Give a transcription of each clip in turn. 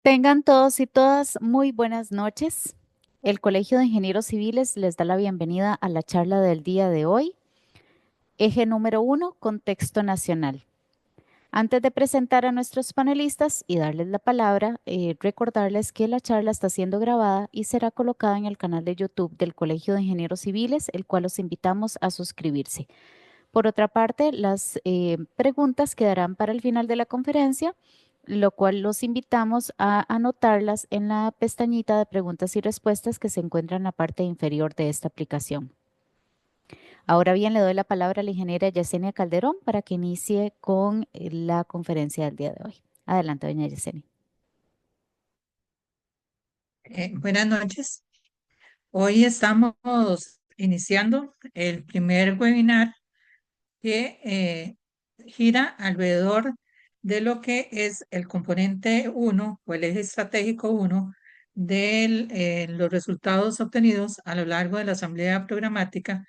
Tengan todos y todas muy buenas noches. El Colegio de Ingenieros Civiles les da la bienvenida a la charla del día de hoy. Eje número 1, Contexto Nacional. Antes de presentar a nuestros panelistas y darles la palabra, recordarles que la charla está siendo grabada y será colocada en el canal de YouTube del Colegio de Ingenieros Civiles, el cual los invitamos a suscribirse. Por otra parte, las preguntas quedarán para el final de la conferencia, lo cual los invitamos a anotarlas en la pestañita de preguntas y respuestas que se encuentra en la parte inferior de esta aplicación. Ahora bien, le doy la palabra a la ingeniera Yesenia Calderón para que inicie con la conferencia del día de hoy. Adelante, doña Yesenia. Buenas noches. Hoy estamos iniciando el primer webinar que gira alrededor de lo que es el componente uno o el eje estratégico uno de los resultados obtenidos a lo largo de la Asamblea Programática,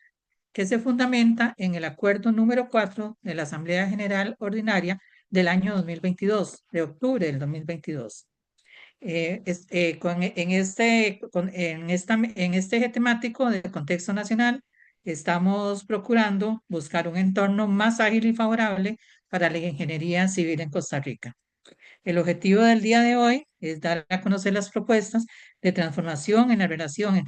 que se fundamenta en el acuerdo número 4 de la Asamblea General Ordinaria del año 2022, de octubre del 2022. En este eje temático de contexto nacional, estamos procurando buscar un entorno más ágil y favorable para la ingeniería civil en Costa Rica. El objetivo del día de hoy es dar a conocer las propuestas de transformación en la relación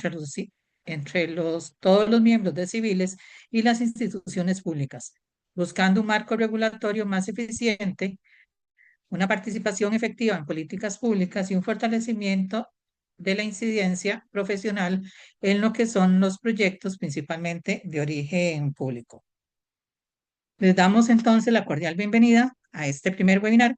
todos los miembros de civiles y las instituciones públicas, buscando un marco regulatorio más eficiente, una participación efectiva en políticas públicas y un fortalecimiento de la incidencia profesional en lo que son los proyectos, principalmente de origen público. Les damos entonces la cordial bienvenida a este primer webinar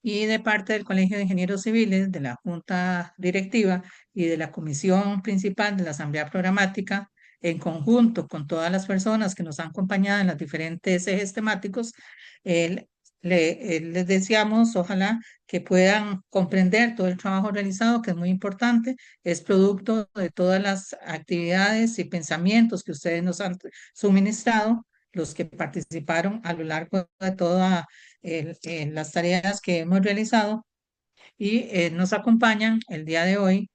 y de parte del Colegio de Ingenieros Civiles, de la Junta Directiva y de la Comisión Principal de la Asamblea Programática, en conjunto con todas las personas que nos han acompañado en los diferentes ejes temáticos, el- les deseamos, ojalá, que puedan comprender todo el trabajo realizado, que es muy importante, es producto de todas las actividades y pensamientos que ustedes nos han suministrado, los que participaron a lo largo de toda en las tareas que hemos realizado y nos acompañan el día de hoy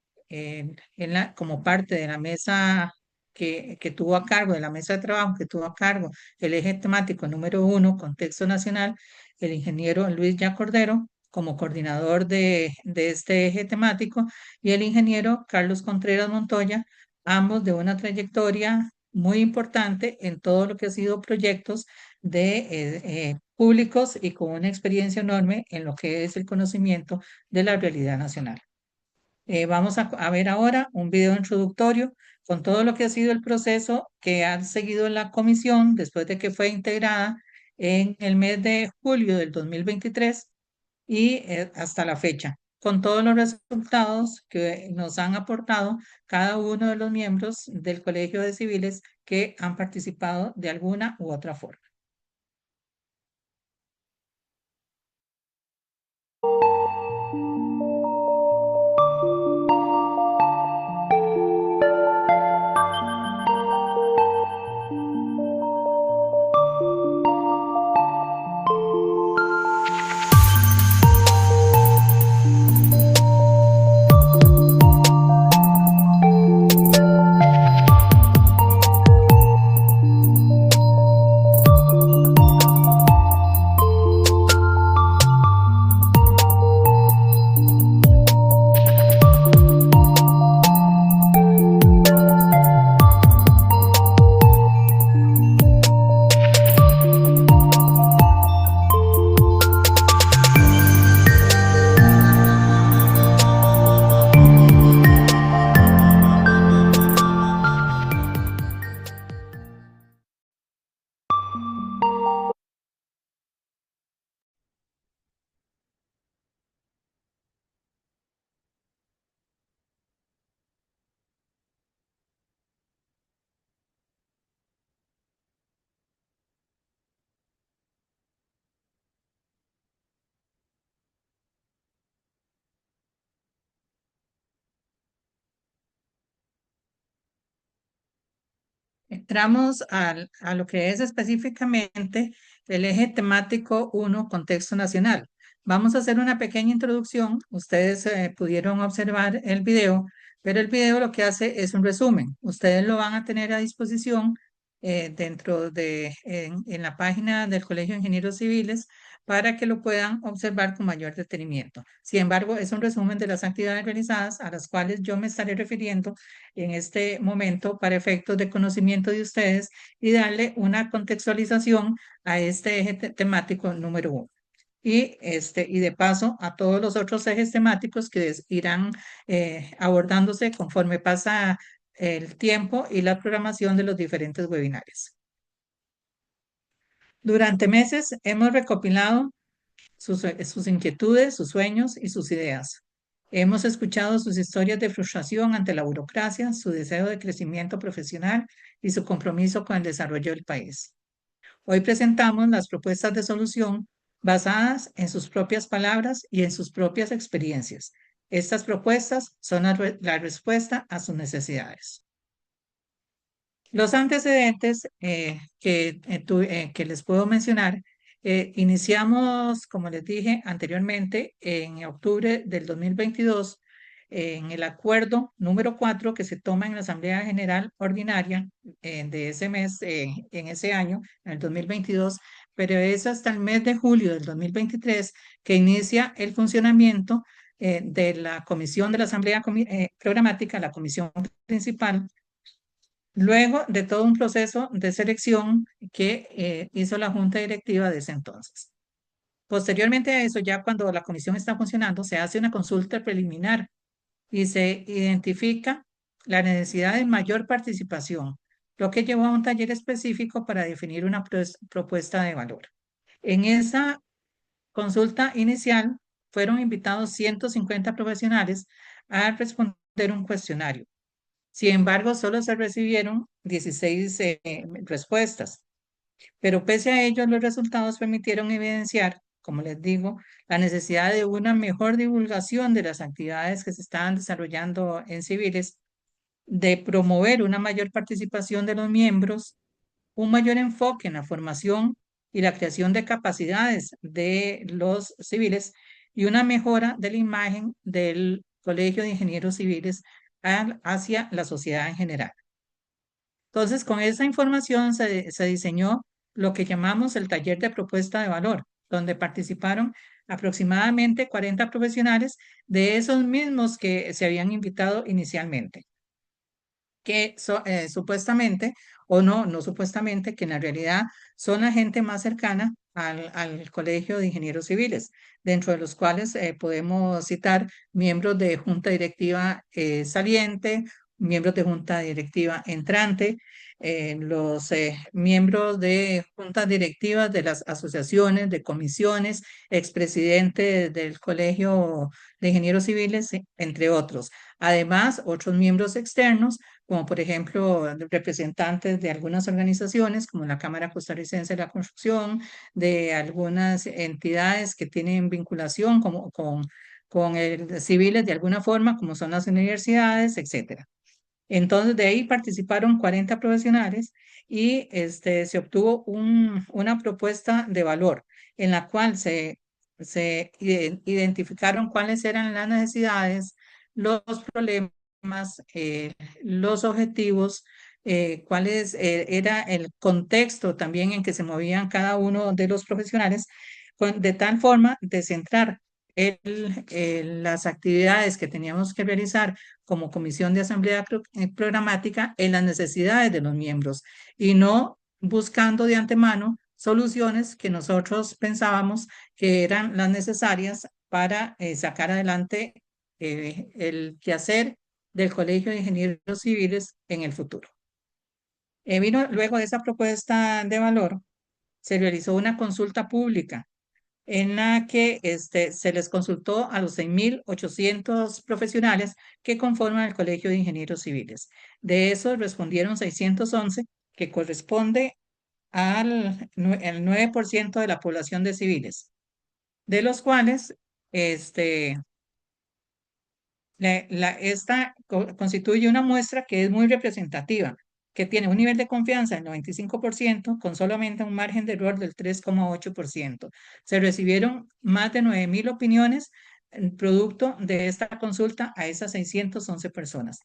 como parte de la mesa que tuvo a cargo, de la mesa de trabajo que tuvo a cargo el eje temático número 1, Contexto Nacional, el ingeniero Luis Ya Cordero como coordinador de este eje temático y el ingeniero Carlos Contreras Montoya, ambos de una trayectoria muy importante en todo lo que ha sido proyectos de públicos y con una experiencia enorme en lo que es el conocimiento de la realidad nacional. Vamos a ver ahora un video introductorio con todo lo que ha sido el proceso que ha seguido la comisión después de que fue integrada en el mes de julio del 2023 y hasta la fecha, con todos los resultados que nos han aportado cada uno de los miembros del Colegio de Civiles que han participado de alguna u otra forma. Entramos a lo que es específicamente el eje temático 1, contexto nacional. Vamos a hacer una pequeña introducción. Ustedes pudieron observar el video, pero el video lo que hace es un resumen. Ustedes lo van a tener a disposición en la página del Colegio de Ingenieros Civiles para que lo puedan observar con mayor detenimiento. Sin embargo, es un resumen de las actividades realizadas a las cuales yo me estaré refiriendo en este momento para efectos de conocimiento de ustedes y darle una contextualización a este eje temático número 1 y de paso a todos los otros ejes temáticos que irán abordándose conforme pasa el tiempo y la programación de los diferentes webinarios. Durante meses hemos recopilado sus inquietudes, sus sueños y sus ideas. Hemos escuchado sus historias de frustración ante la burocracia, su deseo de crecimiento profesional y su compromiso con el desarrollo del país. Hoy presentamos las propuestas de solución basadas en sus propias palabras y en sus propias experiencias. Estas propuestas son la respuesta a sus necesidades. Los antecedentes que les puedo mencionar, iniciamos, como les dije anteriormente, en octubre del 2022, en el acuerdo número 4 que se toma en la Asamblea General Ordinaria de ese mes, en ese año, en el 2022, pero es hasta el mes de julio del 2023 que inicia el funcionamiento de la Comisión de la Asamblea Programática, la comisión principal, luego de todo un proceso de selección que hizo la junta directiva de ese entonces. Posteriormente a eso, ya cuando la comisión está funcionando, se hace una consulta preliminar y se identifica la necesidad de mayor participación, lo que llevó a un taller específico para definir una propuesta de valor. En esa consulta inicial fueron invitados 150 profesionales a responder un cuestionario. Sin embargo, solo se recibieron 16 respuestas, pero pese a ello, los resultados permitieron evidenciar, como les digo, la necesidad de una mejor divulgación de las actividades que se estaban desarrollando en civiles, de promover una mayor participación de los miembros, un mayor enfoque en la formación y la creación de capacidades de los civiles y una mejora de la imagen del Colegio de Ingenieros Civiles hacia la sociedad en general. Entonces, con esa información se diseñó lo que llamamos el taller de propuesta de valor, donde participaron aproximadamente 40 profesionales de esos mismos que se habían invitado inicialmente, que supuestamente, o no, no supuestamente, que en la realidad son la gente más cercana al Colegio de Ingenieros Civiles, dentro de los cuales podemos citar miembros de junta directiva saliente, miembros de junta directiva entrante, los miembros de juntas directivas de las asociaciones, de comisiones, expresidente del Colegio de Ingenieros Civiles, entre otros. Además, otros miembros externos, como por ejemplo representantes de algunas organizaciones, como la Cámara Costarricense de la Construcción, de algunas entidades que tienen vinculación con el civiles de alguna forma, como son las universidades, etcétera. Entonces, de ahí participaron 40 profesionales y se obtuvo una propuesta de valor en la cual se identificaron cuáles eran las necesidades, los problemas, los objetivos, era el contexto también en que se movían cada uno de los profesionales, de tal forma de centrar las actividades que teníamos que realizar como Comisión de Asamblea Programática en las necesidades de los miembros y no buscando de antemano soluciones que nosotros pensábamos que eran las necesarias para sacar adelante el quehacer del Colegio de Ingenieros Civiles en el futuro. Vino luego de esa propuesta de valor, se realizó una consulta pública en la que se les consultó a los 6.800 profesionales que conforman el Colegio de Ingenieros Civiles. De esos respondieron 611, que corresponde al 9% de la población de civiles, de los cuales esta constituye una muestra que es muy representativa, que tiene un nivel de confianza del 95% con solamente un margen de error del 3,8%. Se recibieron más de 9.000 opiniones producto de esta consulta a esas 611 personas.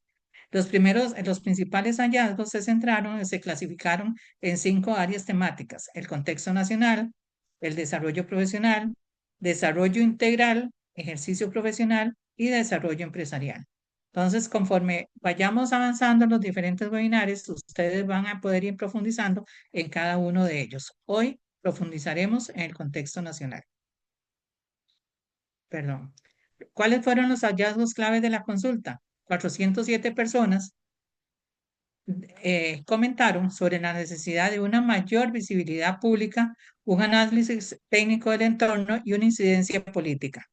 Los principales hallazgos se clasificaron en 5 áreas temáticas: el contexto nacional, el desarrollo profesional, desarrollo integral, ejercicio profesional y desarrollo empresarial. Entonces, conforme vayamos avanzando en los diferentes webinars, ustedes van a poder ir profundizando en cada uno de ellos. Hoy profundizaremos en el contexto nacional. Perdón. ¿Cuáles fueron los hallazgos claves de la consulta? 407 personas comentaron sobre la necesidad de una mayor visibilidad pública, un análisis técnico del entorno y una incidencia política.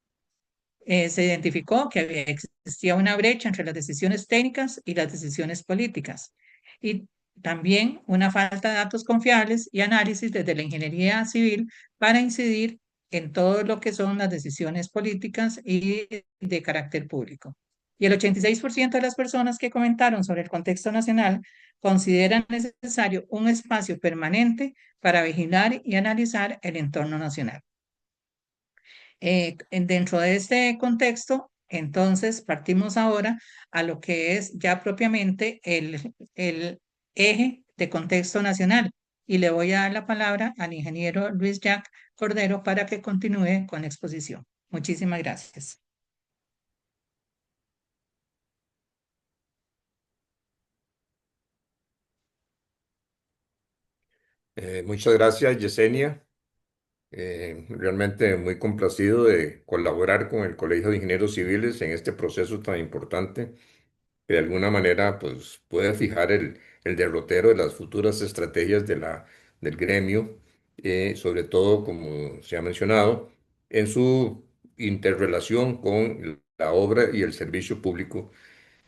Se identificó que existía una brecha entre las decisiones técnicas y las decisiones políticas, y también una falta de datos confiables y análisis desde la ingeniería civil para incidir en todo lo que son las decisiones políticas y de carácter público. Y el 86% de las personas que comentaron sobre el contexto nacional consideran necesario un espacio permanente para vigilar y analizar el entorno nacional. Dentro de este contexto, entonces partimos ahora a lo que es ya propiamente el eje de contexto nacional. Y le voy a dar la palabra al ingeniero Luis Jack Cordero para que continúe con la exposición. Muchísimas gracias. Muchas gracias, Yesenia. Realmente muy complacido de colaborar con el Colegio de Ingenieros Civiles en este proceso tan importante que de alguna manera pues, puede fijar el derrotero de las futuras estrategias del gremio, sobre todo, como se ha mencionado, en su interrelación con la obra y el servicio público,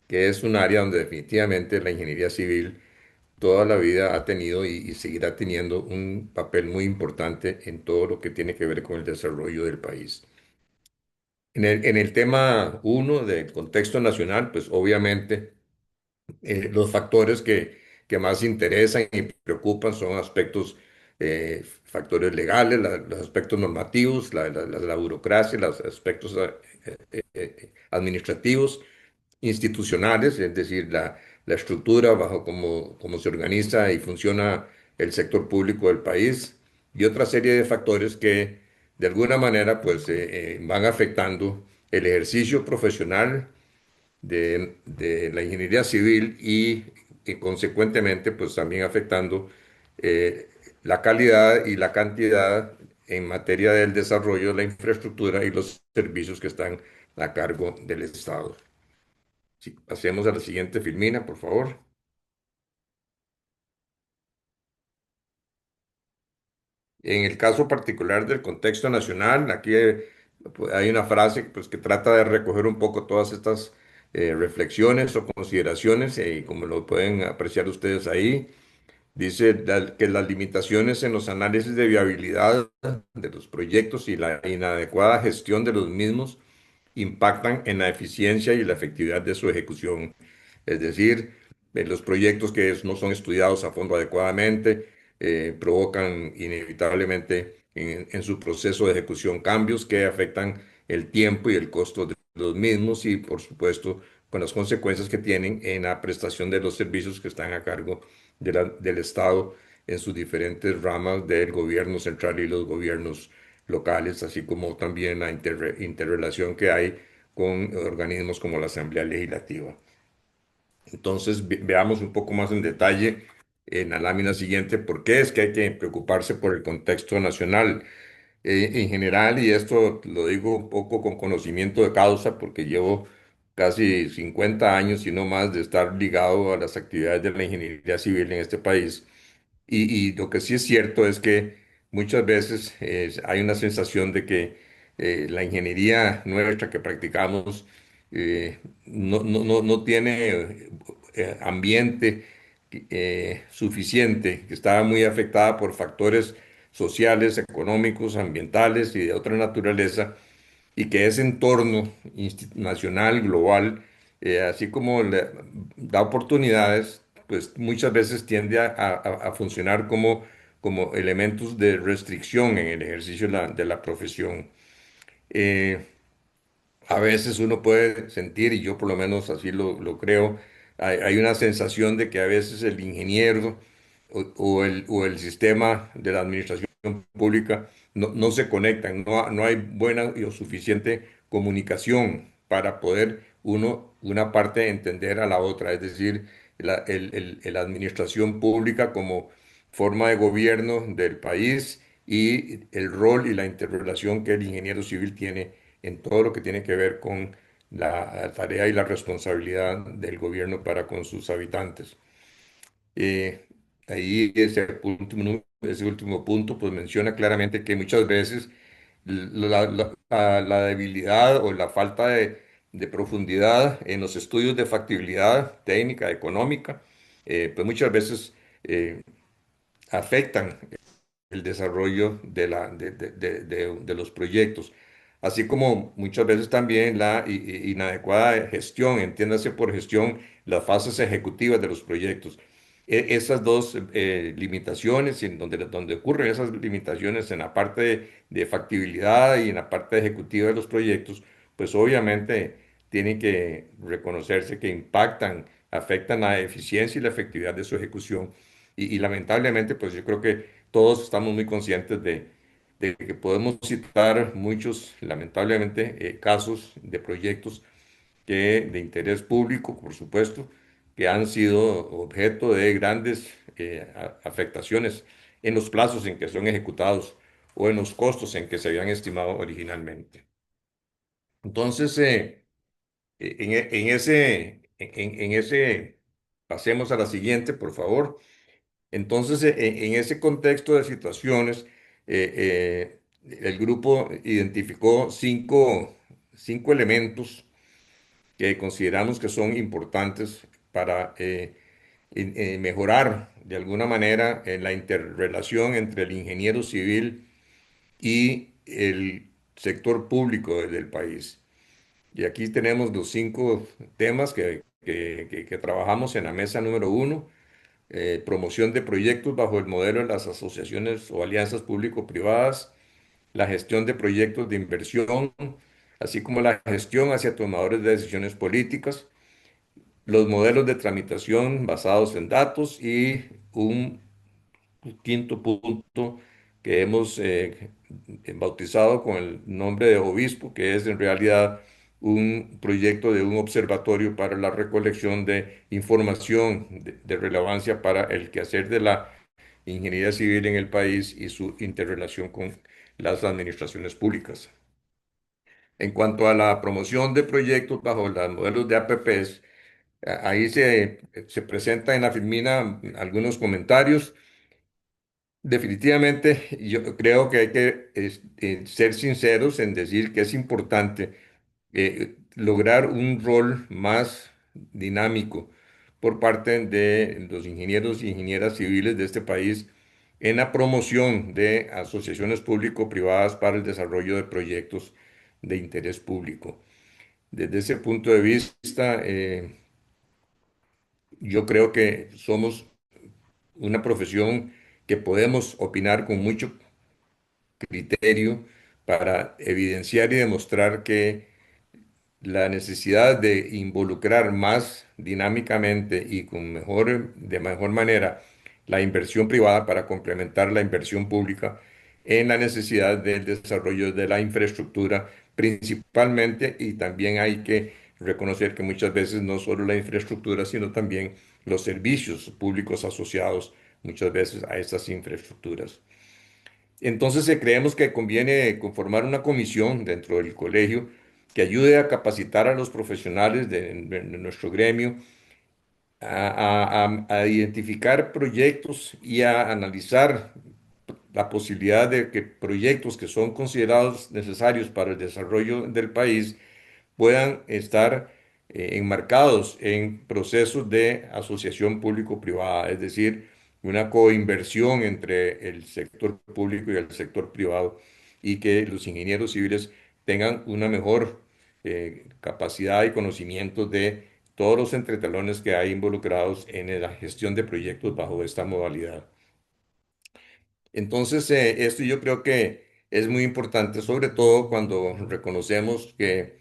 que es un área donde definitivamente la ingeniería civil toda la vida ha tenido y seguirá teniendo un papel muy importante en todo lo que tiene que ver con el desarrollo del país. En el tema uno del contexto nacional, pues obviamente los factores que más interesan y preocupan son factores legales, los aspectos normativos, la burocracia, los aspectos administrativos, institucionales, es decir, la estructura bajo cómo se organiza y funciona el sector público del país, y otra serie de factores que de alguna manera pues, van afectando el ejercicio profesional de la ingeniería civil y consecuentemente pues también afectando eh, la calidad y la cantidad en materia del desarrollo de la infraestructura y los servicios que están a cargo del Estado. Sí, pasemos a la siguiente filmina, por favor. En el caso particular del contexto nacional, aquí pues, hay una frase pues, que trata de recoger un poco todas estas reflexiones o consideraciones, y como lo pueden apreciar ustedes ahí, dice que las limitaciones en los análisis de viabilidad de los proyectos y la inadecuada gestión de los mismos impactan en la eficiencia y la efectividad de su ejecución. Es decir, los proyectos que no son estudiados a fondo adecuadamente provocan inevitablemente en su proceso de ejecución cambios que afectan el tiempo y el costo de los mismos y, por supuesto, con las consecuencias que tienen en la prestación de los servicios que están a cargo del Estado en sus diferentes ramas del gobierno central y los gobiernos locales, así como también la interrelación que hay con organismos como la Asamblea Legislativa. Entonces, veamos un poco más en detalle en la lámina siguiente por qué es que hay que preocuparse por el contexto nacional. En general, y esto lo digo un poco con conocimiento de causa, porque llevo casi 50 años y no más de estar ligado a las actividades de la ingeniería civil en este país. Y lo que sí es cierto es que muchas veces hay una sensación de que la ingeniería nuestra que practicamos no tiene ambiente suficiente, que está muy afectada por factores sociales, económicos, ambientales y de otra naturaleza, y que ese entorno nacional, global, así como da oportunidades, pues muchas veces tiende a funcionar como elementos de restricción en el ejercicio de la profesión. Eh, a veces uno puede sentir, y yo por lo menos así lo creo, hay una sensación de que a veces el ingeniero o el sistema de la administración pública no se conectan, no hay buena y o suficiente comunicación para poder una parte entender a la otra, es decir, la administración pública como forma de gobierno del país y el rol y la interrelación que el ingeniero civil tiene en todo lo que tiene que ver con la tarea y la responsabilidad del gobierno para con sus habitantes. Eh, ahí ese último punto pues menciona claramente que muchas veces la debilidad o la falta de profundidad en los estudios de factibilidad técnica, económica, pues muchas veces eh, afectan el desarrollo de los proyectos, así como muchas veces también la inadecuada gestión, entiéndase por gestión las fases ejecutivas de los proyectos. Esas dos limitaciones, en donde ocurren esas limitaciones en la parte de factibilidad y en la parte ejecutiva de los proyectos, pues obviamente tienen que reconocerse que impactan, afectan la eficiencia y la efectividad de su ejecución. Y lamentablemente, pues yo creo que todos estamos muy conscientes de que podemos citar muchos, lamentablemente, casos de proyectos de interés público, por supuesto, que han sido objeto de grandes afectaciones en los plazos en que son ejecutados o en los costos en que se habían estimado originalmente. Entonces, pasemos a la siguiente, por favor. Entonces, en ese contexto de situaciones, el grupo identificó cinco elementos que consideramos que son importantes para mejorar de alguna manera la interrelación entre el ingeniero civil y el sector público del país. Y aquí tenemos los cinco temas que trabajamos en la mesa número uno: promoción de proyectos bajo el modelo de las asociaciones o alianzas público-privadas, la gestión de proyectos de inversión, así como la gestión hacia tomadores de decisiones políticas, los modelos de tramitación basados en datos y un quinto punto que hemos bautizado con el nombre de Obispo, que es en realidad un proyecto de un observatorio para la recolección de información de relevancia para el quehacer de la ingeniería civil en el país y su interrelación con las administraciones públicas. En cuanto a la promoción de proyectos bajo los modelos de APPs, ahí se presenta en la filmina algunos comentarios. Definitivamente, yo creo que hay que ser sinceros en decir que es importante lograr un rol más dinámico por parte de los ingenieros y ingenieras civiles de este país en la promoción de asociaciones público-privadas para el desarrollo de proyectos de interés público. Desde ese punto de vista, yo creo que somos una profesión que podemos opinar con mucho criterio para evidenciar y demostrar que la necesidad de involucrar más dinámicamente y de mejor manera la inversión privada para complementar la inversión pública en la necesidad del desarrollo de la infraestructura principalmente, y también hay que reconocer que muchas veces no solo la infraestructura, sino también los servicios públicos asociados muchas veces a estas infraestructuras. Entonces, creemos que conviene conformar una comisión dentro del colegio que ayude a capacitar a los profesionales de nuestro gremio a identificar proyectos y a analizar la posibilidad de que proyectos que son considerados necesarios para el desarrollo del país puedan estar enmarcados en procesos de asociación público-privada, es decir, una coinversión entre el sector público y el sector privado, y que los ingenieros civiles tengan una mejor capacidad y conocimiento de todos los entretelones que hay involucrados en la gestión de proyectos bajo esta modalidad. Entonces, esto yo creo que es muy importante, sobre todo cuando reconocemos que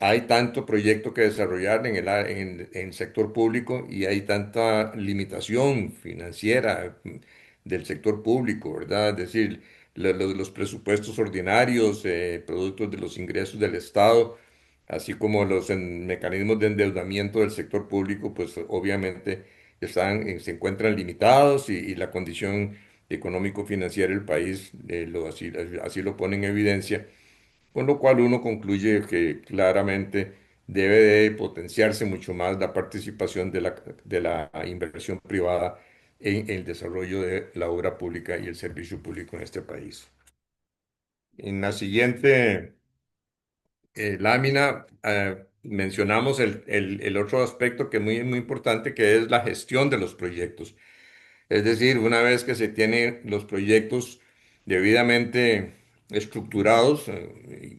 hay tanto proyecto que desarrollar en el sector público y hay tanta limitación financiera del sector público, ¿verdad? Es decir, los presupuestos ordinarios, productos de los ingresos del Estado, así como los mecanismos de endeudamiento del sector público, pues obviamente se encuentran limitados y la condición económico-financiera del país así lo pone en evidencia, con lo cual uno concluye que claramente debe de potenciarse mucho más la participación de la inversión privada en el desarrollo de la obra pública y el servicio público en este país. En la siguiente lámina mencionamos el otro aspecto que es muy, muy importante, que es la gestión de los proyectos. Es decir, una vez que se tienen los proyectos debidamente estructurados,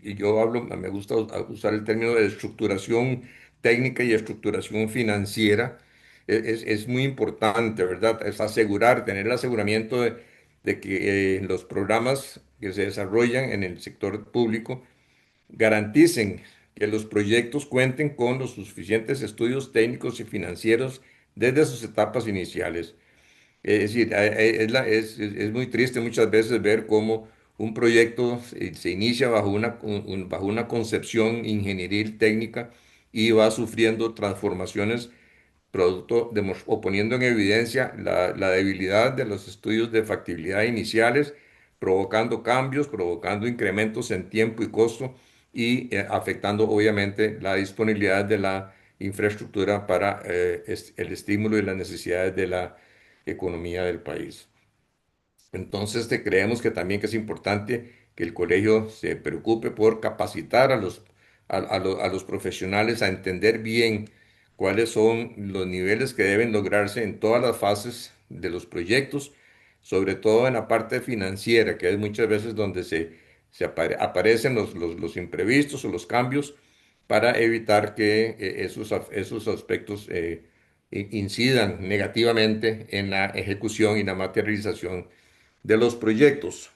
y yo me gusta usar el término de estructuración técnica y estructuración financiera, es muy importante, ¿verdad? Es tener el aseguramiento de que los programas que se desarrollan en el sector público garanticen que los proyectos cuenten con los suficientes estudios técnicos y financieros desde sus etapas iniciales. Es decir, es muy triste muchas veces ver cómo un proyecto se inicia bajo una concepción ingenieril técnica y va sufriendo transformaciones o poniendo en evidencia la debilidad de los estudios de factibilidad iniciales, provocando cambios, provocando incrementos en tiempo y costo y afectando obviamente la disponibilidad de la infraestructura para el estímulo y las necesidades de la economía del país. Entonces, creemos que también que es importante que el colegio se preocupe por capacitar a los profesionales a entender bien cuáles son los niveles que deben lograrse en todas las fases de los proyectos, sobre todo en la parte financiera, que es muchas veces donde aparecen los imprevistos o los cambios para evitar que esos aspectos incidan negativamente en la ejecución y la materialización de los proyectos.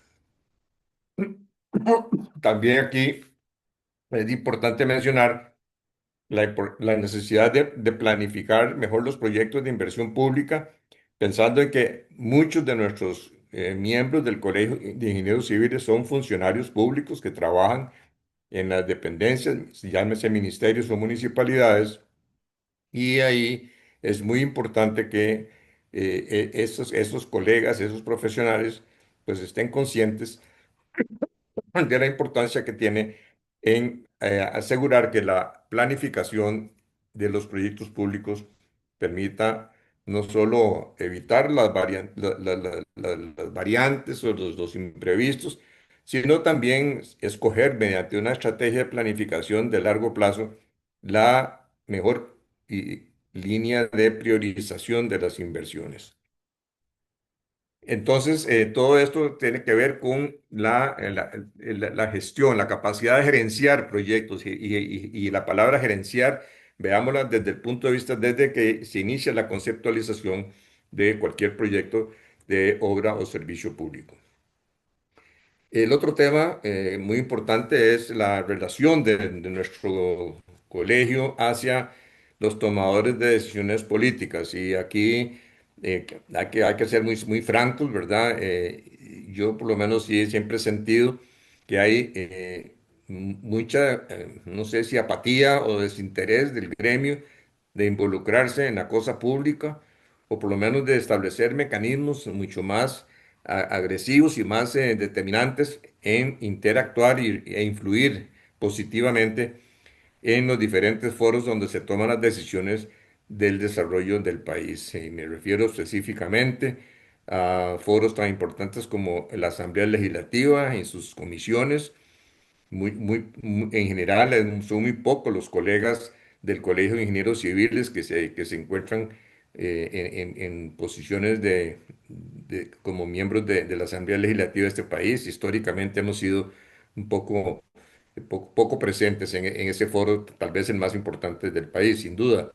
También aquí es importante mencionar la necesidad de planificar mejor los proyectos de inversión pública, pensando en que muchos de nuestros miembros del Colegio de Ingenieros Civiles son funcionarios públicos que trabajan en las dependencias, llámese ministerios o municipalidades, y ahí es muy importante que esos colegas, esos profesionales, pues estén conscientes de la importancia que tiene en asegurar que la planificación de los proyectos públicos permita no solo evitar las variantes o los imprevistos, sino también escoger mediante una estrategia de planificación de largo plazo la mejor línea de priorización de las inversiones. Entonces, todo esto tiene que ver con la gestión, la capacidad de gerenciar proyectos y la palabra gerenciar, veámosla desde el punto de vista, desde que se inicia la conceptualización de cualquier proyecto de obra o servicio público. El otro tema muy importante es la relación de nuestro colegio hacia los tomadores de decisiones políticas. Y aquí hay que ser muy, muy francos, ¿verdad? Yo por lo menos sí siempre he sentido que hay mucha, no sé si apatía o desinterés del gremio de involucrarse en la cosa pública o por lo menos de establecer mecanismos mucho más agresivos y más determinantes en interactuar e influir positivamente en los diferentes foros donde se toman las decisiones del desarrollo del país. Me refiero específicamente a foros tan importantes como la Asamblea Legislativa en sus comisiones. En general, son muy pocos los colegas del Colegio de Ingenieros Civiles que se encuentran en posiciones como miembros de la Asamblea Legislativa de este país. Históricamente hemos sido un poco poco presentes en ese foro, tal vez el más importante del país, sin duda.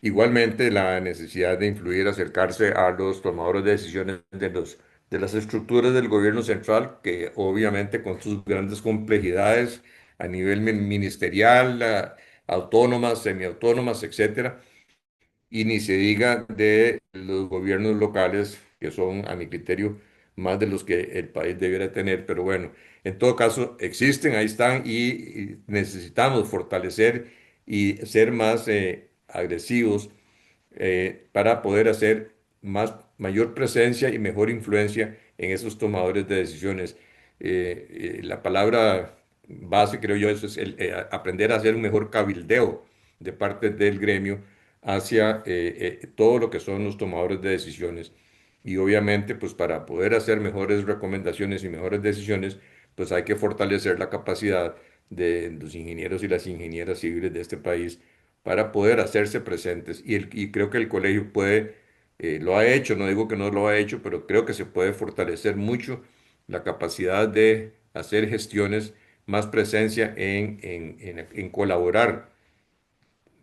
Igualmente, la necesidad de influir, acercarse a los tomadores de decisiones de las estructuras del gobierno central, que obviamente con sus grandes complejidades a nivel ministerial, autónomas, semiautónomas, etcétera, y ni se diga de los gobiernos locales, que son, a mi criterio, más de los que el país debiera tener. Pero bueno, en todo caso, existen, ahí están, y necesitamos fortalecer y ser más agresivos para poder hacer mayor presencia y mejor influencia en esos tomadores de decisiones. La palabra base, creo yo, eso es aprender a hacer un mejor cabildeo de parte del gremio hacia todo lo que son los tomadores de decisiones. Y obviamente, pues para poder hacer mejores recomendaciones y mejores decisiones, pues hay que fortalecer la capacidad de los ingenieros y las ingenieras civiles de este país para poder hacerse presentes. Y creo que el colegio puede, lo ha hecho, no digo que no lo ha hecho, pero creo que se puede fortalecer mucho la capacidad de hacer gestiones, más presencia en colaborar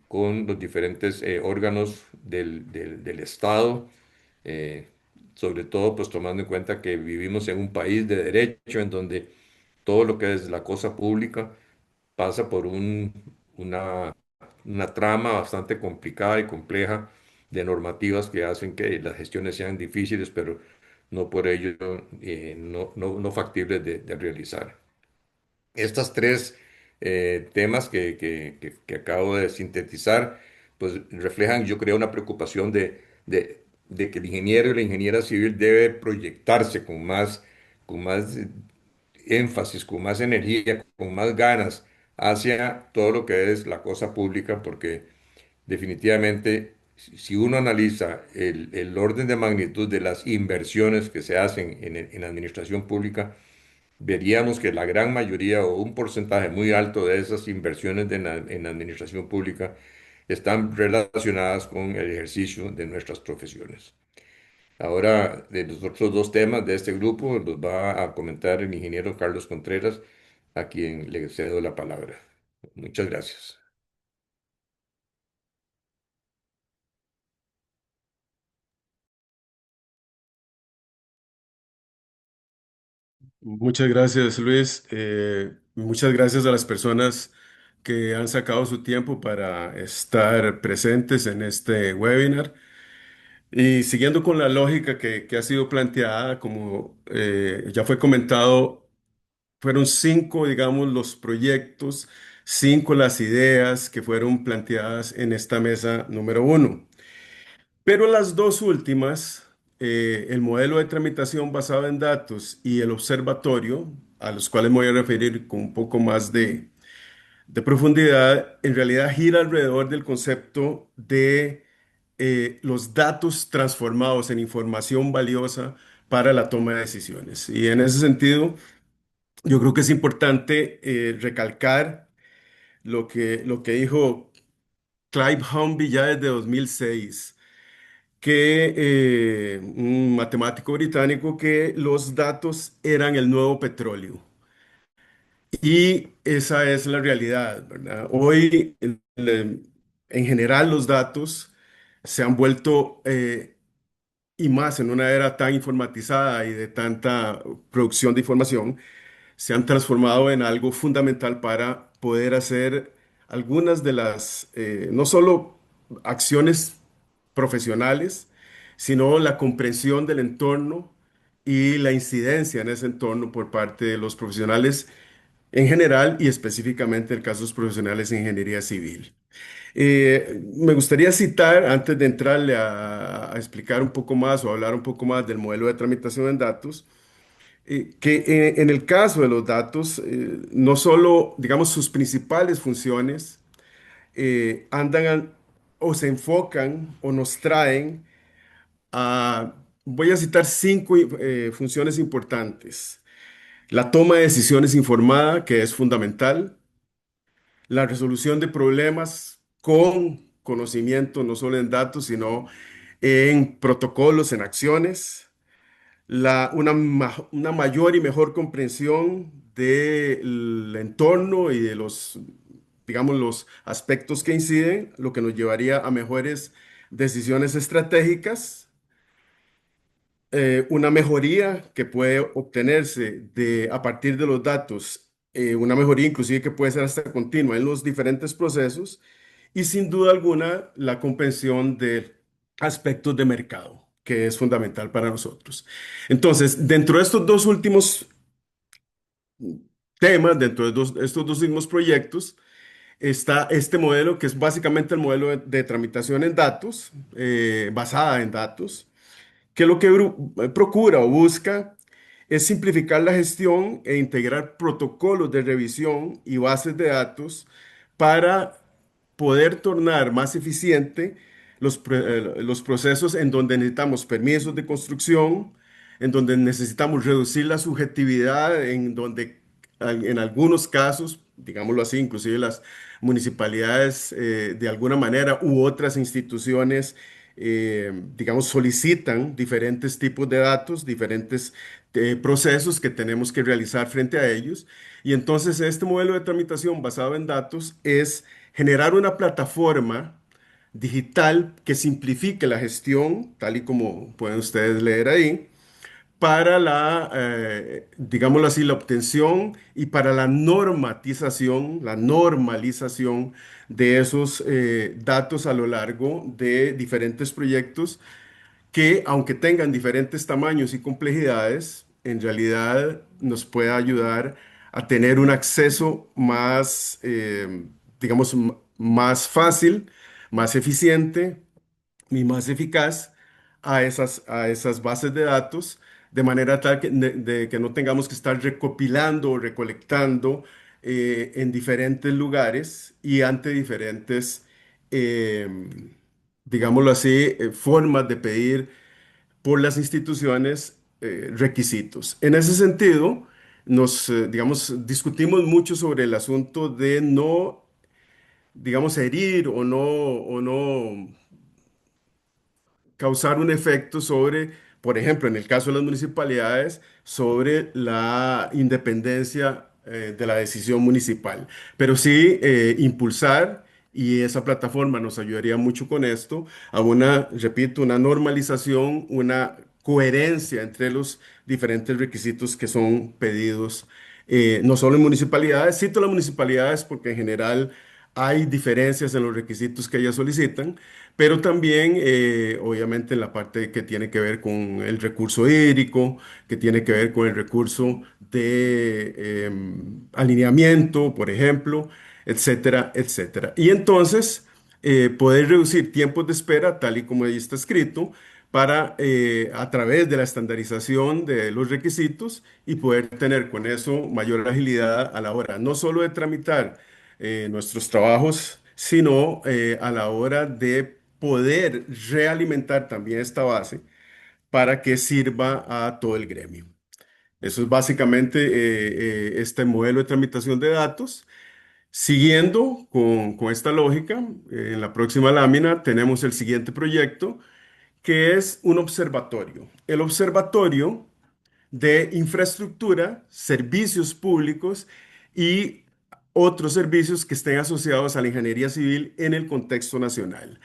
con los diferentes órganos del Estado, eh, sobre todo pues tomando en cuenta que vivimos en un país de derecho en donde todo lo que es la cosa pública pasa por una trama bastante complicada y compleja de normativas que hacen que las gestiones sean difíciles, pero no por ello no factibles de realizar. Estas tres temas que acabo de sintetizar, pues reflejan, yo creo, una preocupación de que el ingeniero y la ingeniera civil debe proyectarse con más énfasis, con más energía, con más ganas hacia todo lo que es la cosa pública, porque definitivamente, si uno analiza el orden de magnitud de las inversiones que se hacen en la administración pública, veríamos que la gran mayoría o un porcentaje muy alto de esas inversiones en la administración pública están relacionadas con el ejercicio de nuestras profesiones. Ahora, de los otros dos temas de este grupo los va a comentar el ingeniero Carlos Contreras, a quien le cedo la palabra. Muchas gracias. Muchas gracias, Luis. Muchas gracias a las personas que han sacado su tiempo para estar presentes en este webinar. Y siguiendo con la lógica que ha sido planteada, como ya fue comentado, fueron cinco, digamos, los proyectos, cinco las ideas que fueron planteadas en esta mesa número uno. Pero las dos últimas, el modelo de tramitación basado en datos y el observatorio, a los cuales me voy a referir con un poco más de profundidad, en realidad gira alrededor del concepto de los datos transformados en información valiosa para la toma de decisiones. Y en ese sentido, yo creo que es importante recalcar lo que dijo Clive Humby ya desde 2006, que un matemático británico, que los datos eran el nuevo petróleo. Y esa es la realidad, ¿verdad? Hoy, en general, los datos se han vuelto, y más en una era tan informatizada y de tanta producción de información, se han transformado en algo fundamental para poder hacer algunas de las, no solo acciones profesionales, sino la comprensión del entorno y la incidencia en ese entorno por parte de los profesionales en general y específicamente en casos profesionales en ingeniería civil. Me gustaría citar, antes de entrarle a explicar un poco más o hablar un poco más del modelo de tramitación en datos, que en el caso de los datos, no solo, digamos, sus principales funciones o se enfocan o nos traen a, voy a citar cinco funciones importantes. La toma de decisiones informada, que es fundamental. La resolución de problemas con conocimiento, no solo en datos, sino en protocolos, en acciones. Una mayor y mejor comprensión del entorno y de los, digamos, los aspectos que inciden, lo que nos llevaría a mejores decisiones estratégicas, una mejoría que puede obtenerse a partir de los datos, una mejoría inclusive que puede ser hasta continua en los diferentes procesos y sin duda alguna la comprensión de aspectos de mercado, que es fundamental para nosotros. Entonces, dentro de estos dos últimos temas, dentro de estos dos últimos proyectos, está este modelo que es básicamente el modelo de tramitación en datos, basada en datos, que lo que procura o busca es simplificar la gestión e integrar protocolos de revisión y bases de datos para poder tornar más eficiente los procesos en donde necesitamos permisos de construcción, en donde necesitamos reducir la subjetividad, en donde en algunos casos, digámoslo así, inclusive las municipalidades de alguna manera u otras instituciones, digamos, solicitan diferentes tipos de datos, diferentes procesos que tenemos que realizar frente a ellos. Y entonces este modelo de tramitación basado en datos es generar una plataforma digital que simplifique la gestión, tal y como pueden ustedes leer ahí, para digámoslo así, la obtención y para la normalización de esos datos a lo largo de diferentes proyectos que, aunque tengan diferentes tamaños y complejidades, en realidad nos puede ayudar a tener un acceso más, digamos, más fácil, más eficiente y más eficaz a esas bases de datos, de manera tal de que no tengamos que estar recopilando o recolectando en diferentes lugares y ante diferentes, eh, digámoslo así, formas de pedir por las instituciones requisitos. En ese sentido, digamos, discutimos mucho sobre el asunto de no, digamos, herir o no causar un efecto sobre, por ejemplo, en el caso de las municipalidades, sobre la independencia de la decisión municipal. Pero sí impulsar, y esa plataforma nos ayudaría mucho con esto, a una, repito, una normalización, una coherencia entre los diferentes requisitos que son pedidos, no solo en municipalidades, cito las municipalidades porque en general hay diferencias en los requisitos que ellas solicitan, pero también, obviamente, en la parte que tiene que ver con el recurso hídrico, que tiene que ver con el recurso de alineamiento, por ejemplo, etcétera, etcétera. Y entonces, poder reducir tiempos de espera, tal y como ahí está escrito, para, a través de la estandarización de los requisitos y poder tener con eso mayor agilidad a la hora no solo de tramitar nuestros trabajos, sino a la hora de poder realimentar también esta base para que sirva a todo el gremio. Eso es básicamente este modelo de tramitación de datos. Siguiendo con esta lógica, en la próxima lámina tenemos el siguiente proyecto, que es un observatorio. El observatorio de infraestructura, servicios públicos y otros servicios que estén asociados a la ingeniería civil en el contexto nacional.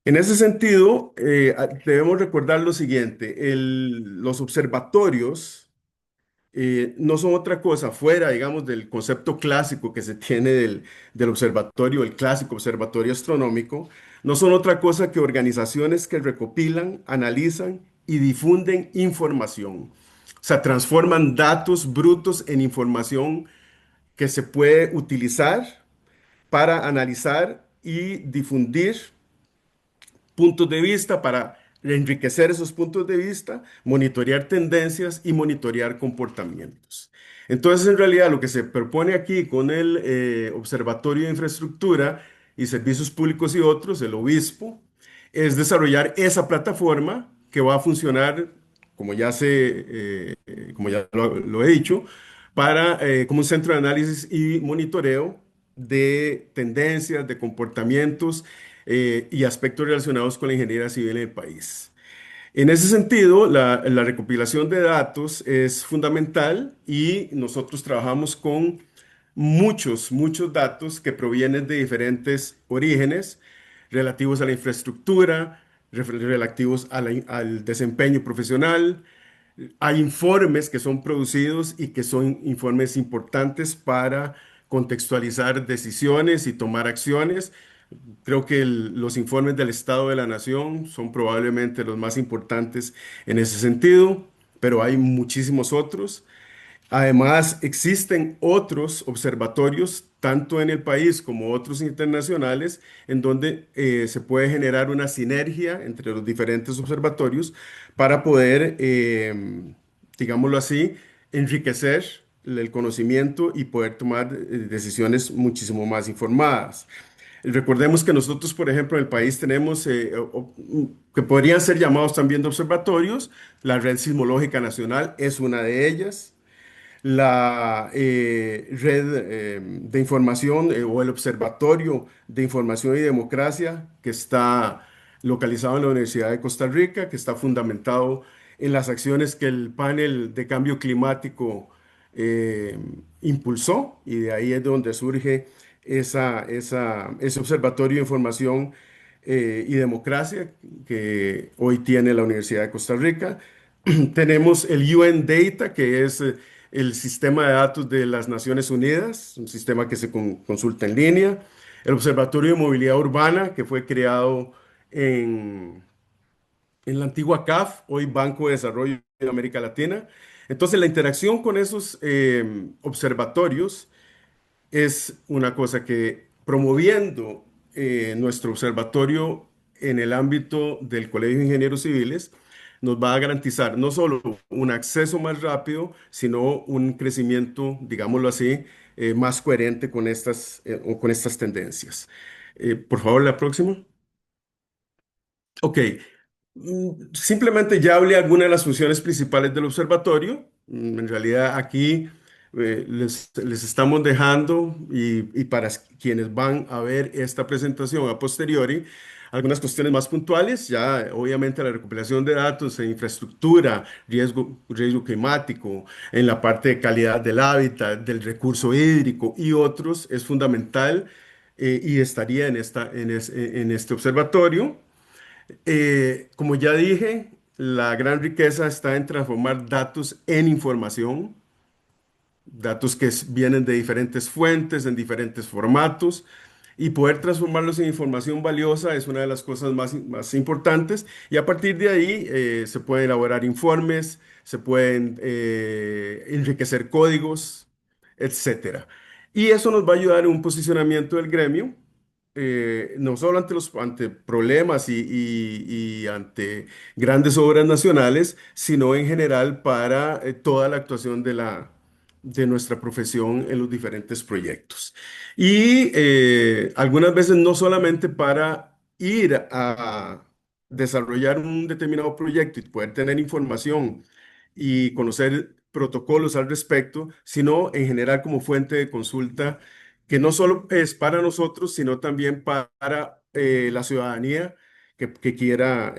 En ese sentido, debemos recordar lo siguiente, los observatorios no son otra cosa fuera, digamos, del concepto clásico que se tiene del observatorio, el clásico observatorio astronómico, no son otra cosa que organizaciones que recopilan, analizan y difunden información. O sea, transforman datos brutos en información que se puede utilizar para analizar y difundir puntos de vista, para enriquecer esos puntos de vista, monitorear tendencias y monitorear comportamientos. Entonces, en realidad, lo que se propone aquí con el Observatorio de Infraestructura y Servicios Públicos y otros, el obispo, es desarrollar esa plataforma que va a funcionar, como ya lo he dicho, como un centro de análisis y monitoreo de tendencias, de comportamientos y aspectos relacionados con la ingeniería civil en el país. En ese sentido, la recopilación de datos es fundamental y nosotros trabajamos con muchos datos que provienen de diferentes orígenes relativos a la infraestructura, relativos al desempeño profesional. Hay informes que son producidos y que son informes importantes para contextualizar decisiones y tomar acciones. Creo que los informes del Estado de la Nación son probablemente los más importantes en ese sentido, pero hay muchísimos otros. Además, existen otros observatorios, tanto en el país como otros internacionales, en donde se puede generar una sinergia entre los diferentes observatorios para poder, digámoslo así, enriquecer el conocimiento y poder tomar decisiones muchísimo más informadas. Recordemos que nosotros, por ejemplo, en el país tenemos que podrían ser llamados también de observatorios. La Red Sismológica Nacional es una de ellas. La red de información o el Observatorio de Información y Democracia, que está localizado en la Universidad de Costa Rica, que está fundamentado en las acciones que el panel de cambio climático eh, impulsó, y de ahí es donde surge ese Observatorio de Información y Democracia que hoy tiene la Universidad de Costa Rica. Tenemos el UN Data, que es el sistema de datos de las Naciones Unidas, un sistema que se consulta en línea. El Observatorio de Movilidad Urbana, que fue creado en, en la antigua CAF, hoy Banco de Desarrollo de América Latina. Entonces, la interacción con esos observatorios es una cosa que promoviendo nuestro observatorio en el ámbito del Colegio de Ingenieros Civiles nos va a garantizar no solo un acceso más rápido, sino un crecimiento, digámoslo así, más coherente con estas tendencias. Por favor, la próxima. Ok, simplemente ya hablé de algunas de las funciones principales del observatorio. En realidad aquí les estamos dejando y para quienes van a ver esta presentación a posteriori, algunas cuestiones más puntuales. Ya obviamente la recopilación de datos en infraestructura, riesgo climático, en la parte de calidad del hábitat, del recurso hídrico y otros es fundamental y estaría en este observatorio. Como ya dije, la gran riqueza está en transformar datos en información, datos que vienen de diferentes fuentes, en diferentes formatos, y poder transformarlos en información valiosa es una de las cosas más importantes. Y a partir de ahí se pueden elaborar informes, se pueden enriquecer códigos, etcétera. Y eso nos va a ayudar en un posicionamiento del gremio no solo ante problemas y ante grandes obras nacionales, sino en general para toda la actuación de nuestra profesión en los diferentes proyectos. Y algunas veces no solamente para ir a desarrollar un determinado proyecto y poder tener información y conocer protocolos al respecto, sino en general como fuente de consulta que no solo es para nosotros, sino también para la ciudadanía que quiera,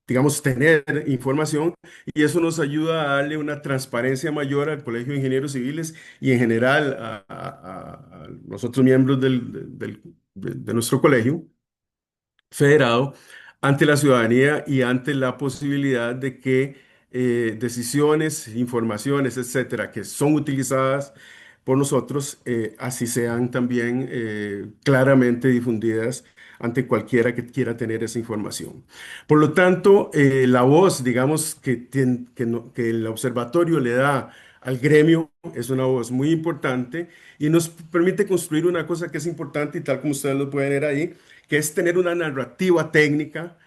digamos, tener información. Y eso nos ayuda a darle una transparencia mayor al Colegio de Ingenieros Civiles y en general a los otros miembros de nuestro colegio federado ante la ciudadanía y ante la posibilidad de que decisiones, informaciones, etcétera, que son utilizadas por nosotros, así sean también claramente difundidas ante cualquiera que quiera tener esa información. Por lo tanto, la voz, digamos, que el observatorio le da al gremio es una voz muy importante y nos permite construir una cosa que es importante y tal como ustedes lo pueden ver ahí, que es tener una narrativa técnica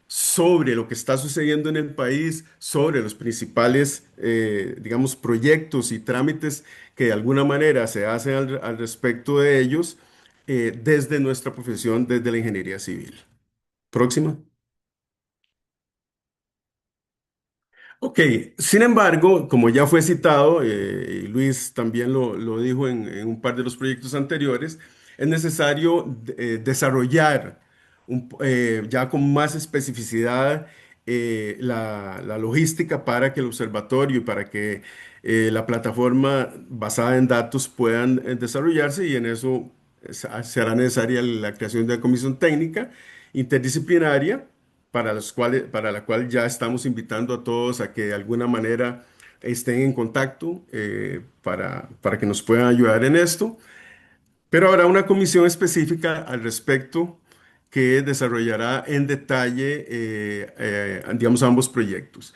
sobre lo que está sucediendo en el país, sobre los principales, digamos, proyectos y trámites que de alguna manera se hacen al respecto de ellos desde nuestra profesión, desde la ingeniería civil. Próxima. Ok, sin embargo, como ya fue citado, y Luis también lo dijo en un par de los proyectos anteriores, es necesario desarrollar ya con más especificidad la logística para que el observatorio y para que la plataforma basada en datos puedan desarrollarse y en eso será necesaria la creación de una comisión técnica interdisciplinaria para la cual ya estamos invitando a todos a que de alguna manera estén en contacto para que nos puedan ayudar en esto. Pero habrá una comisión específica al respecto que desarrollará en detalle, digamos, ambos proyectos.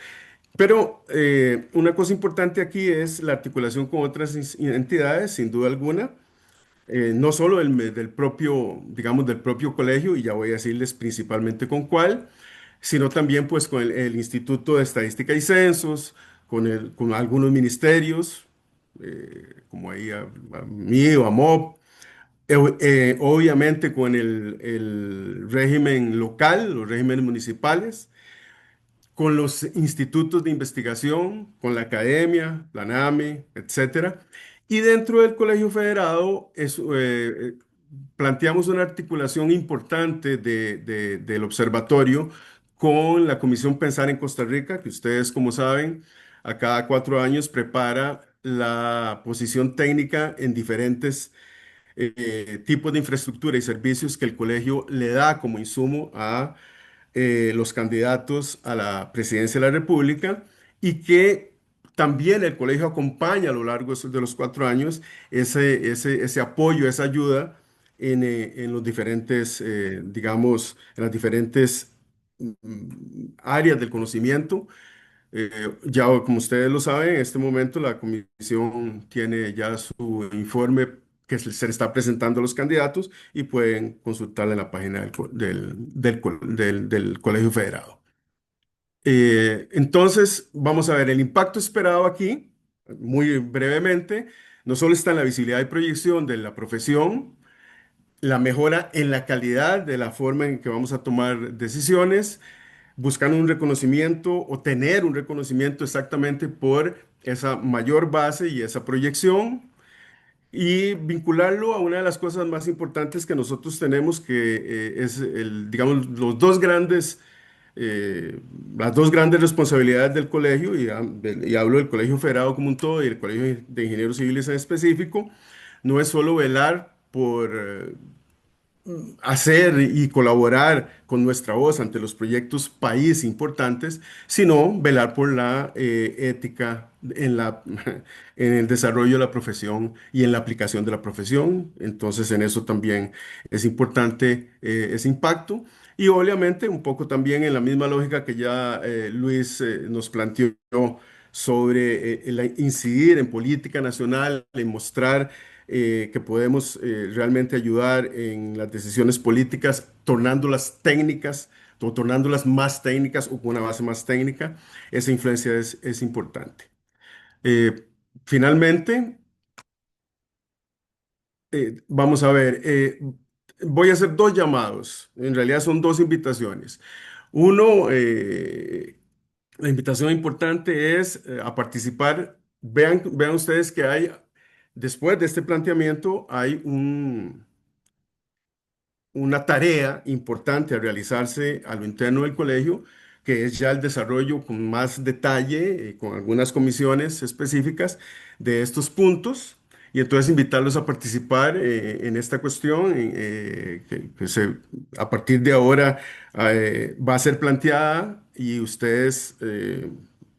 Pero una cosa importante aquí es la articulación con otras entidades, sin duda alguna, no solo del propio, digamos, del propio colegio, y ya voy a decirles principalmente con cuál, sino también pues con el Instituto de Estadística y Censos, con algunos ministerios, como ahí a mí o a MOP, obviamente con el régimen local, los regímenes municipales, con los institutos de investigación, con la academia, la NAME, etcétera. Y dentro del Colegio Federado planteamos una articulación importante del observatorio con la Comisión Pensar en Costa Rica, que ustedes, como saben, a cada 4 años prepara la posición técnica en diferentes tipos de infraestructura y servicios que el colegio le da como insumo a los candidatos a la presidencia de la República y que también el colegio acompaña a lo largo de los 4 años ese apoyo, esa ayuda en los diferentes, digamos, en las diferentes áreas del conocimiento. Ya como ustedes lo saben, en este momento la comisión tiene ya su informe que se le está presentando a los candidatos y pueden consultarla en la página del Colegio Federado. Entonces, vamos a ver, el impacto esperado aquí, muy brevemente, no solo está en la visibilidad y proyección de la profesión, la mejora en la calidad de la forma en que vamos a tomar decisiones, buscando un reconocimiento o tener un reconocimiento exactamente por esa mayor base y esa proyección y vincularlo a una de las cosas más importantes que nosotros tenemos, que es digamos, las dos grandes responsabilidades del colegio, y hablo del Colegio Federado como un todo y el Colegio de Ingenieros Civiles en específico, no es solo velar por hacer y colaborar con nuestra voz ante los proyectos país importantes, sino velar por la ética en el desarrollo de la profesión y en la aplicación de la profesión. Entonces, en eso también es importante ese impacto. Y obviamente, un poco también en la misma lógica que ya Luis nos planteó sobre incidir en política nacional, en mostrar que podemos realmente ayudar en las decisiones políticas, tornándolas técnicas o tornándolas más técnicas o con una base más técnica. Esa influencia es importante. Eh, Finalmente, vamos a ver, voy a hacer dos llamados, en realidad son dos invitaciones. Uno, la invitación importante es a participar. Vean ustedes que hay, después de este planteamiento, hay una tarea importante a realizarse a lo interno del colegio, que es ya el desarrollo con más detalle, con algunas comisiones específicas de estos puntos, y entonces invitarlos a participar en esta cuestión, a partir de ahora va a ser planteada y ustedes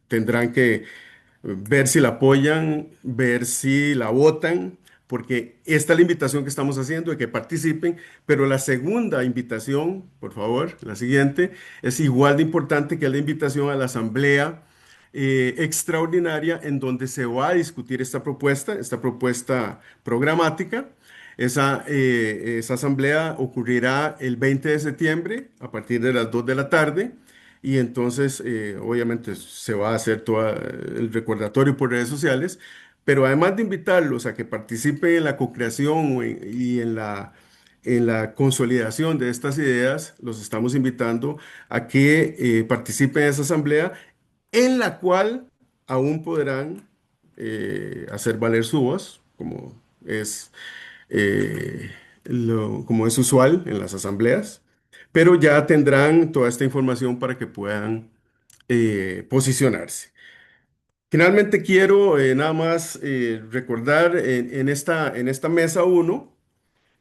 tendrán que ver si la apoyan, ver si la votan, porque esta es la invitación que estamos haciendo de que participen, pero la segunda invitación, por favor, la siguiente, es igual de importante que la invitación a la asamblea extraordinaria en donde se va a discutir esta propuesta programática. Esa asamblea ocurrirá el 20 de septiembre a partir de las 2 de la tarde. Y entonces, obviamente, se va a hacer todo el recordatorio por redes sociales, pero además de invitarlos a que participen en la co-creación y en la consolidación de estas ideas, los estamos invitando a que participen en esa asamblea en la cual aún podrán hacer valer su voz, es eh, como es usual en las asambleas, pero ya tendrán toda esta información para que puedan posicionarse. Finalmente quiero nada más recordar en esta mesa uno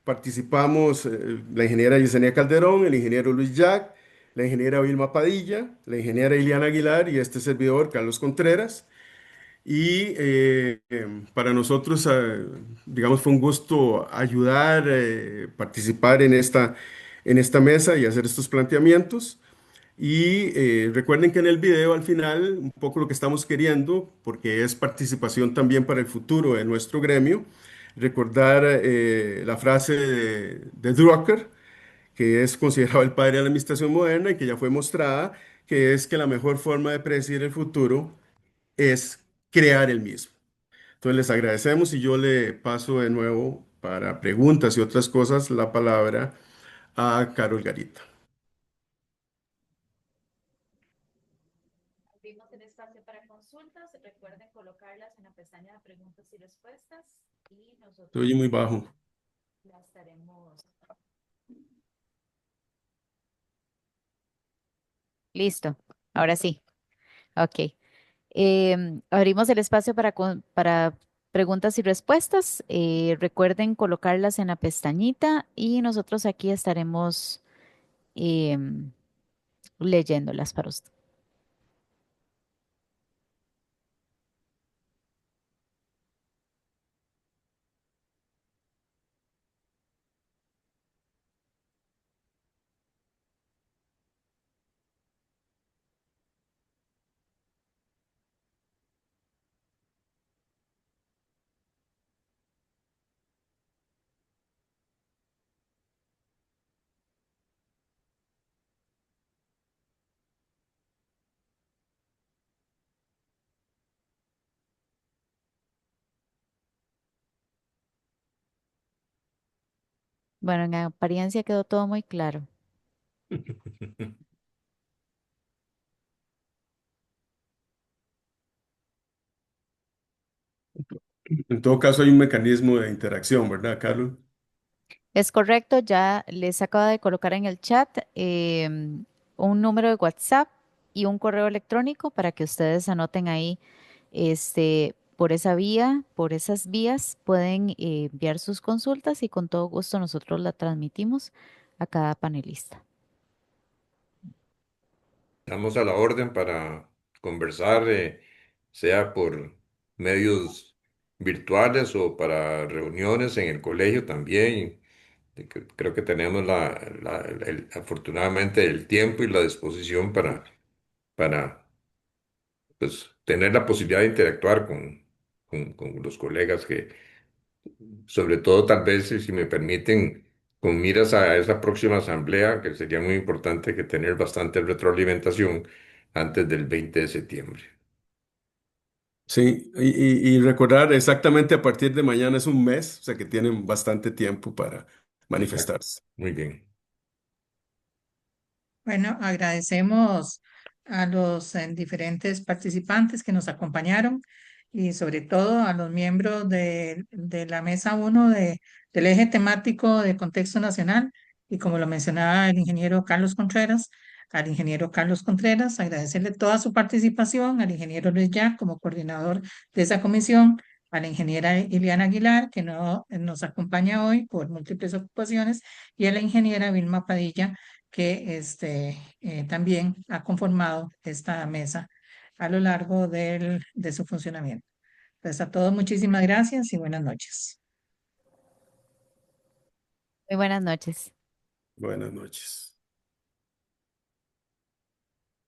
participamos la ingeniera Yesenia Calderón, el ingeniero Luis Jack, la ingeniera Vilma Padilla, la ingeniera Iliana Aguilar y este servidor, Carlos Contreras. Y para nosotros, digamos, fue un gusto ayudar, participar en esta mesa y hacer estos planteamientos. Y recuerden que en el video al final, un poco lo que estamos queriendo, porque es participación también para el futuro de nuestro gremio, recordar la frase de Drucker, que es considerado el padre de la administración moderna y que ya fue mostrada, que es que la mejor forma de predecir el futuro es crear el mismo. Entonces les agradecemos y yo le paso de nuevo para preguntas y otras cosas la palabra a Carol Garita. Abrimos el espacio para consultas. Recuerden colocarlas en la pestaña de preguntas y respuestas y nosotros Estoy muy bajo. la estaremos. Listo, ahora sí. Ok. Abrimos el espacio para preguntas y respuestas. Recuerden colocarlas en la pestañita y nosotros aquí estaremos em, leyéndolas para usted. Bueno, en apariencia quedó todo muy claro. En todo caso hay un mecanismo de interacción, ¿verdad, Carlos? Es correcto, ya les acabo de colocar en el chat un número de WhatsApp y un correo electrónico para que ustedes anoten ahí, por esa vía, por esas vías, pueden enviar sus consultas y con todo gusto nosotros la transmitimos a cada panelista. Estamos a la orden para conversar, sea por medios virtuales o para reuniones en el colegio también. Creo que tenemos afortunadamente el tiempo y la disposición para pues, tener la posibilidad de interactuar con los colegas que, sobre todo tal vez, si me permiten, con miras a esa próxima asamblea, que sería muy importante que tener bastante retroalimentación antes del 20 de septiembre. Sí, y recordar exactamente a partir de mañana es un mes, o sea que tienen bastante tiempo para Exacto. manifestarse. Muy bien. Bueno, agradecemos a los diferentes participantes que nos acompañaron y sobre todo a los miembros de la mesa uno del eje temático de contexto nacional y como lo mencionaba el ingeniero Carlos Contreras, al ingeniero Carlos Contreras, agradecerle toda su participación, al ingeniero Luis Jack como coordinador de esa comisión, a la ingeniera Iliana Aguilar, que no nos acompaña hoy por múltiples ocupaciones, y a la ingeniera Vilma Padilla que también ha conformado esta mesa a lo largo de su funcionamiento. Entonces, a todos muchísimas gracias y buenas noches. Muy buenas noches. Buenas noches.